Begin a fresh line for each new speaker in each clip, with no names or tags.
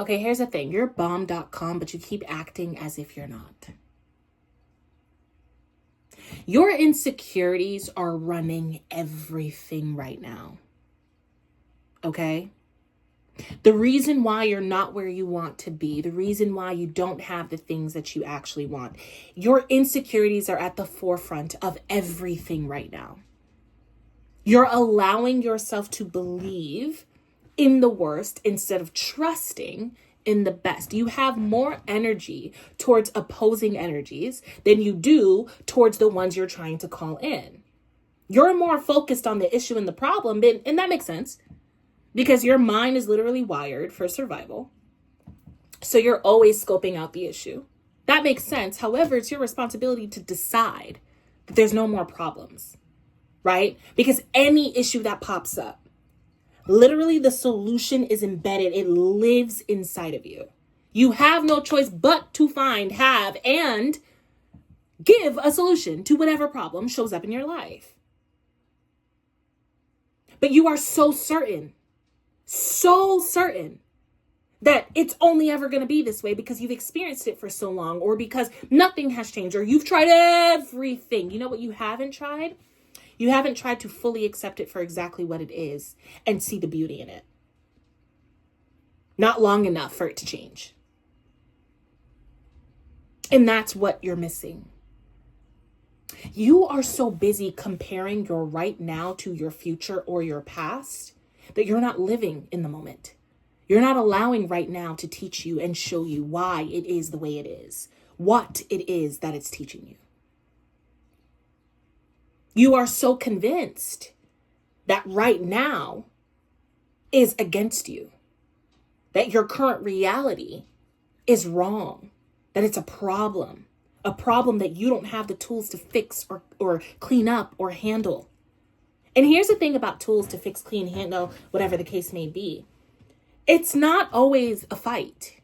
Okay, here's the thing. You're bomb.com, but you keep acting as if you're not. Your insecurities are running everything right now. Okay? The reason why you're not where you want to be, the reason why you don't have the things that you actually want, your insecurities are at the forefront of everything right now. You're allowing yourself to believe in the worst instead of trusting in the best. You have more energy towards opposing energies than you do towards the ones you're trying to call in. You're more focused on the issue and the problem, and that makes sense because your mind is literally wired for survival. So you're always scoping out the issue. That makes sense. However, it's your responsibility to decide that there's no more problems, right? Because any issue that pops up, literally, the solution is embedded. It lives inside of you. You have no choice but to find, have, and give a solution to whatever problem shows up in your life. But you are so certain that it's only ever going to be this way because you've experienced it for so long, or because nothing has changed, or you've tried everything. You know what you haven't tried? You haven't tried to fully accept it for exactly what it is and see the beauty in it. Not long enough for it to change. And that's what you're missing. You are so busy comparing your right now to your future or your past that you're not living in the moment. You're not allowing right now to teach you and show you why it is the way it is, what it is that it's teaching you. You are so convinced that right now is against you, that your current reality is wrong, that it's a problem that you don't have the tools to fix or clean up or handle. And here's the thing about tools to fix, clean, handle, whatever the case may be. It's not always a fight.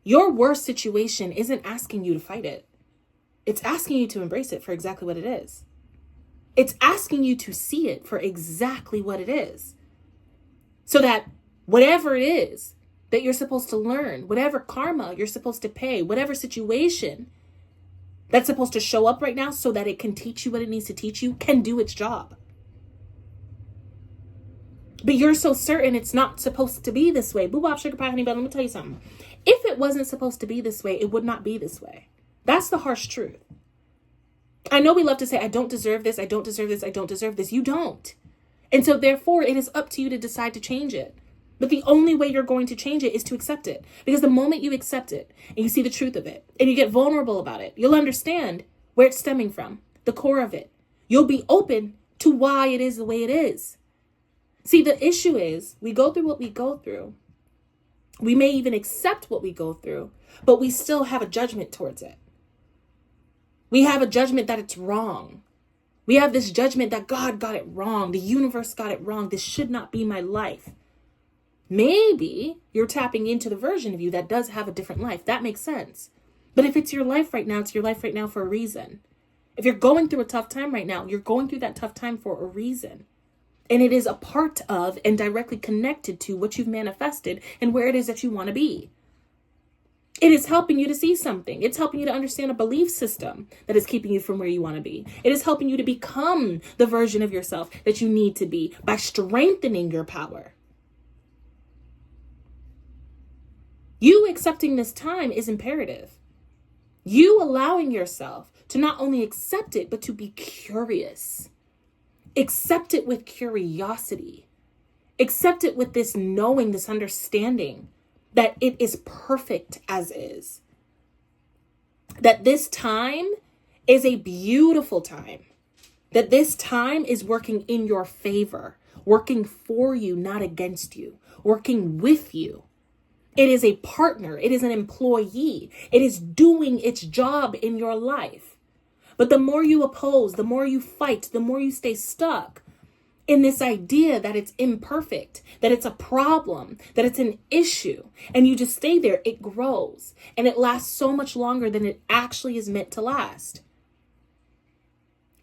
Your worst situation isn't asking you to fight it. It's asking you to embrace it for exactly what it is. It's asking you to see it for exactly what it is. So that whatever it is that you're supposed to learn, whatever karma you're supposed to pay, whatever situation that's supposed to show up right now so that it can teach you what it needs to teach you, can do its job. But you're so certain it's not supposed to be this way. Boo bop, sugar pie, honey bun, let me tell you something. If it wasn't supposed to be this way, it would not be this way. That's the harsh truth. I know we love to say, I don't deserve this, I don't deserve this, I don't deserve this. You don't. And so therefore, it is up to you to decide to change it. But the only way you're going to change it is to accept it. Because the moment you accept it and you see the truth of it and you get vulnerable about it, you'll understand where it's stemming from, the core of it. You'll be open to why it is the way it is. See, the issue is we go through what we go through. We may even accept what we go through, but we still have a judgment towards it. We have a judgment that it's wrong. We have this judgment that God got it wrong. The universe got it wrong. This should not be my life. Maybe you're tapping into the version of you that does have a different life. That makes sense. But if it's your life right now, it's your life right now for a reason. If you're going through a tough time right now, you're going through that tough time for a reason. And it is a part of and directly connected to what you've manifested and where it is that you want to be. It is helping you to see something. It's helping you to understand a belief system that is keeping you from where you want to be. It is helping you to become the version of yourself that you need to be by strengthening your power. You accepting this time is imperative. You allowing yourself to not only accept it, but to be curious. Accept it with curiosity. Accept it with this knowing, this understanding that it is perfect as is. That this time is a beautiful time. That this time is working in your favor, working for you, not against you, working with you. It is a partner. It is an employee. It is doing its job in your life. But the more you oppose, the more you fight, the more you stay stuck in this idea that it's imperfect, that it's a problem, that it's an issue, and you just stay there, it grows and it lasts so much longer than it actually is meant to last.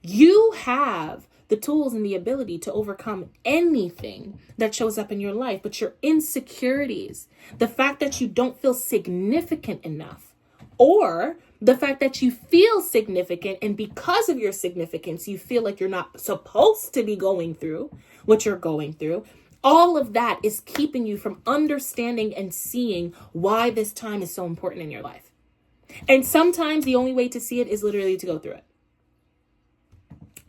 You have the tools and the ability to overcome anything that shows up in your life. But your insecurities, the fact that you don't feel significant enough, or the fact that you feel significant, and because of your significance, you feel like you're not supposed to be going through what you're going through. All of that is keeping you from understanding and seeing why this time is so important in your life. And sometimes the only way to see it is literally to go through it,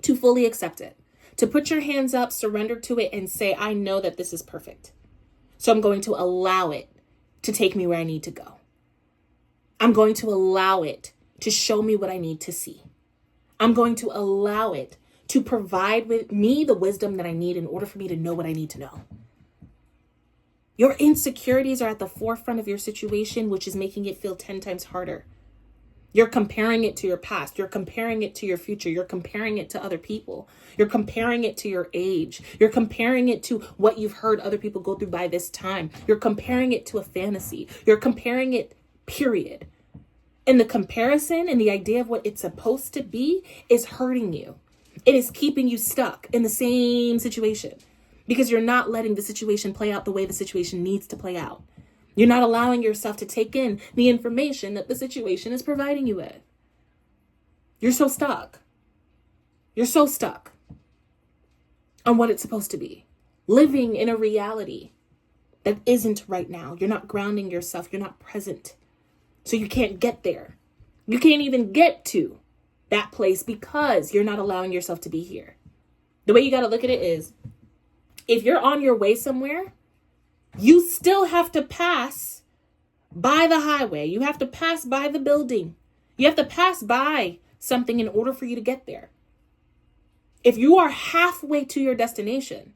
to fully accept it, to put your hands up, surrender to it, and say, I know that this is perfect. So I'm going to allow it to take me where I need to go. I'm going to allow it to show me what I need to see. I'm going to allow it to provide with me the wisdom that I need in order for me to know what I need to know. Your insecurities are at the forefront of your situation, which is making it feel 10 times harder. You're comparing it to your past. You're comparing it to your future. You're comparing it to other people. You're comparing it to your age. You're comparing it to what you've heard other people go through by this time. You're comparing it to a fantasy. You're comparing it, period. And the comparison and the idea of what it's supposed to be is hurting you. It is keeping you stuck in the same situation because you're not letting the situation play out the way the situation needs to play out. You're not allowing yourself to take in the information that the situation is providing you with. You're so stuck. You're so stuck on what it's supposed to be. Living in a reality that isn't right now. You're not grounding yourself. You're not present. So you can't get there. You can't even get to that place because you're not allowing yourself to be here. The way you got to look at it is, if you're on your way somewhere, you still have to pass by the highway. You have to pass by the building. You have to pass by something in order for you to get there. If you are halfway to your destination,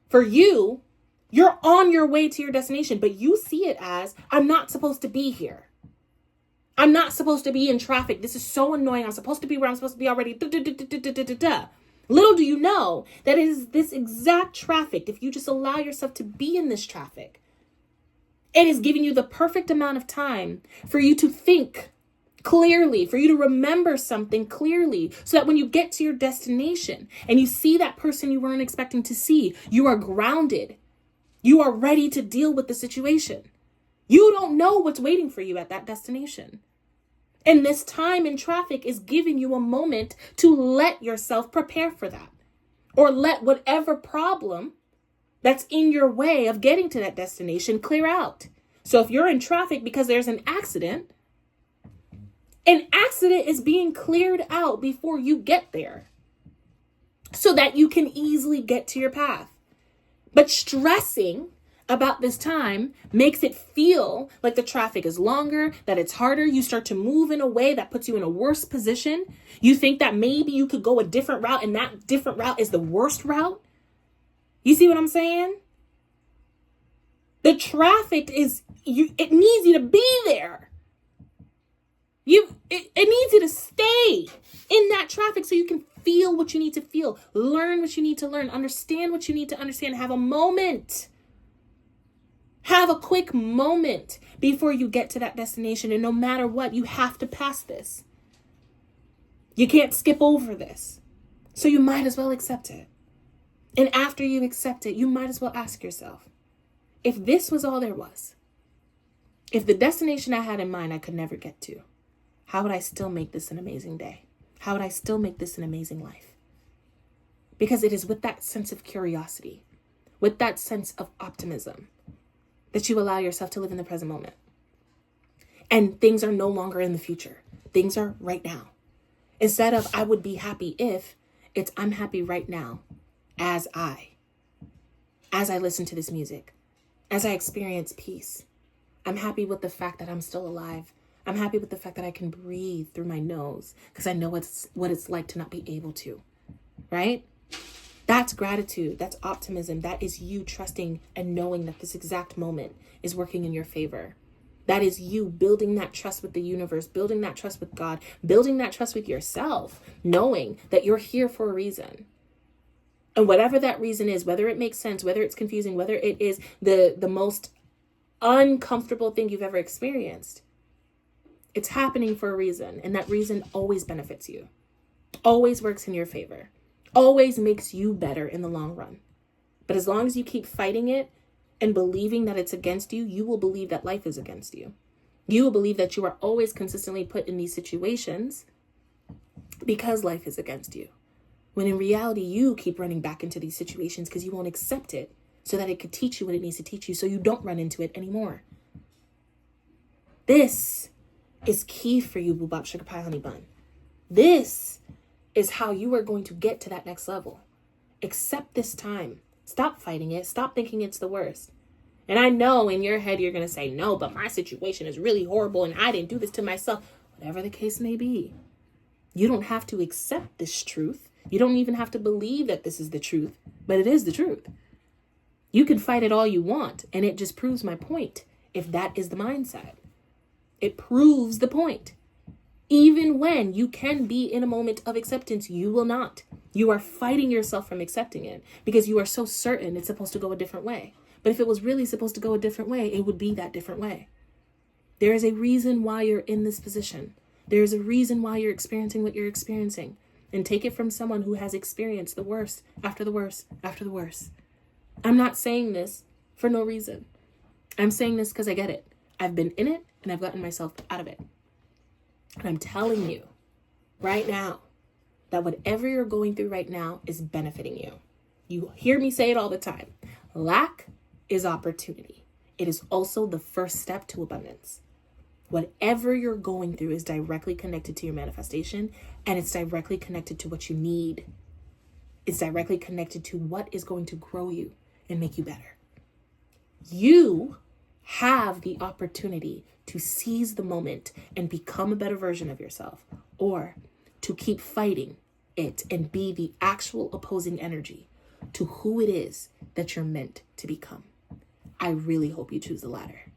for you, you're on your way to your destination, but you see it as, I'm not supposed to be here. I'm not supposed to be in traffic. This is so annoying. I'm supposed to be where I'm supposed to be already. Little do you know that it is this exact traffic. If you just allow yourself to be in this traffic, it is giving you the perfect amount of time for you to think clearly, for you to remember something clearly, so that when you get to your destination and you see that person you weren't expecting to see, you are grounded. You are ready to deal with the situation. You don't know what's waiting for you at that destination. And this time in traffic is giving you a moment to let yourself prepare for that, or let whatever problem that's in your way of getting to that destination clear out. So if you're in traffic because there's an accident is being cleared out before you get there so that you can easily get to your path. But stressing about this time makes it feel like the traffic is longer, that it's harder. You start to move in a way that puts you in a worse position. You think that maybe you could go a different route, and that different route is the worst route. You see what I'm saying? The traffic it needs you to be there. It needs you to stay in that traffic so you can feel what you need to feel, learn what you need to learn, understand what you need to understand, have a moment. Have a quick moment before you get to that destination. And no matter what, you have to pass this. You can't skip over this. So you might as well accept it. And after you accept it, you might as well ask yourself, if this was all there was, if the destination I had in mind I could never get to, how would I still make this an amazing day? How would I still make this an amazing life? Because it is with that sense of curiosity, with that sense of optimism, that you allow yourself to live in the present moment. And things are no longer in the future. Things are right now. Instead of, I would be happy if, it's I'm happy right now as I listen to this music, as I experience peace. I'm happy with the fact that I'm still alive. I'm happy with the fact that I can breathe through my nose because I know what it's like to not be able to, right? That's gratitude. That's optimism. That is you trusting and knowing that this exact moment is working in your favor. That is you building that trust with the universe, building that trust with God, building that trust with yourself, knowing that you're here for a reason. And whatever that reason is, whether it makes sense, whether it's confusing, whether it is the most uncomfortable thing you've ever experienced, it's happening for a reason. And that reason always benefits you, always works in your favor, always makes you better in the long run. But as long as you keep fighting it and believing that it's against you, you will believe that life is against you. You will believe that you are always consistently put in these situations because life is against you. When in reality, you keep running back into these situations because you won't accept it so that it could teach you what it needs to teach you so you don't run into it anymore. This is key for you, Boo Bop Sugar Pie Honey Bun. This is how you are going to get to that next level. Accept this time. Stop fighting it. Stop thinking it's the worst. And I know in your head you're going to say, no, but my situation is really horrible and I didn't do this to myself. Whatever the case may be. You don't have to accept this truth. You don't even have to believe that this is the truth, but it is the truth. You can fight it all you want, and it just proves my point if that is the mindset. It proves the point. Even when you can be in a moment of acceptance, you will not. You are fighting yourself from accepting it because you are so certain it's supposed to go a different way. But if it was really supposed to go a different way, it would be that different way. There is a reason why you're in this position. There is a reason why you're experiencing what you're experiencing. And take it from someone who has experienced the worst after the worst after the worst. I'm not saying this for no reason. I'm saying this because I get it. I've been in it and I've gotten myself out of it. And I'm telling you right now that whatever you're going through right now is benefiting you. You hear me say it all the time. Lack is opportunity. It is also the first step to abundance. Whatever you're going through is directly connected to your manifestation, and it's directly connected to what you need. It's directly connected to what is going to grow you and make you better. You have the opportunity to seize the moment and become a better version of yourself, or to keep fighting it and be the actual opposing energy to who it is that you're meant to become. I really hope you choose the latter.